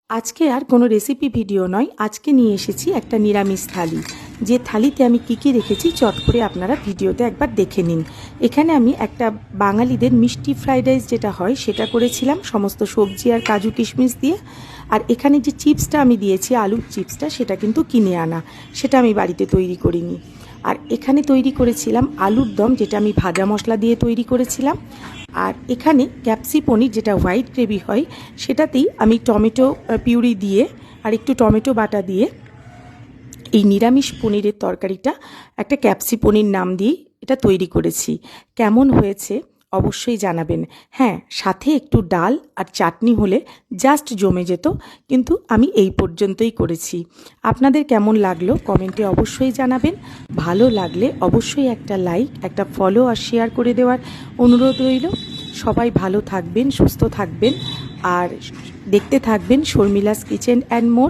আজকে আর কোনো recipe video নয়, আজকে নিয়ে এসেছি একটা নিরামিষ থালি। যে থালিতে আমি কী রেখেছি চট করে আপনারা ভিডিওতে একবার দেখে নিন। এখানে আমি একটা বাঙালিদের মিষ্টি ফ্রাইড রাইস যেটা হয় সেটা করেছিলাম সমস্ত সবজি আর কাজু কিশমিশ দিয়ে। আর এখানে যে চিপসটা আমি দিয়েছি, আলুর চিপসটা, সেটা কিন্তু কিনে আনা, সেটা আমি বাড়িতে তৈরি করিনি। আর এখানে তৈরি করেছিলাম আলুর দম, যেটা আমি ভাজা মশলা দিয়ে তৈরি করেছিলাম। আর এখানে ক্যাপসি পনির, যেটা হোয়াইট গ্রেভি হয়, সেটাতেই আমি টমেটো পিউরি দিয়ে আর একটু টমেটো বাটা দিয়ে এই নিরামিষ পনিরের তরকারিটা একটা ক্যাপসি পনির নাম দিয়ে এটা তৈরি করেছি। কেমন হয়েছে অবশ্যই জানাবেন। হ্যাঁ, সাথে একটু ডাল আর চাটনি হলে জাস্ট জমে যেত, কিন্তু আমি এই পর্যন্তই করেছি। আপনাদের কেমন লাগলো কমেন্টে অবশ্যই জানাবেন। ভালো লাগলে অবশ্যই একটা লাইক, একটা ফলো আর শেয়ার করে দেওয়ার অনুরোধ রইল। সবাই ভালো থাকবেন, সুস্থ থাকবেন আর দেখতে থাকবেন শর্মিলাস কিচেন অ্যান্ড মোর।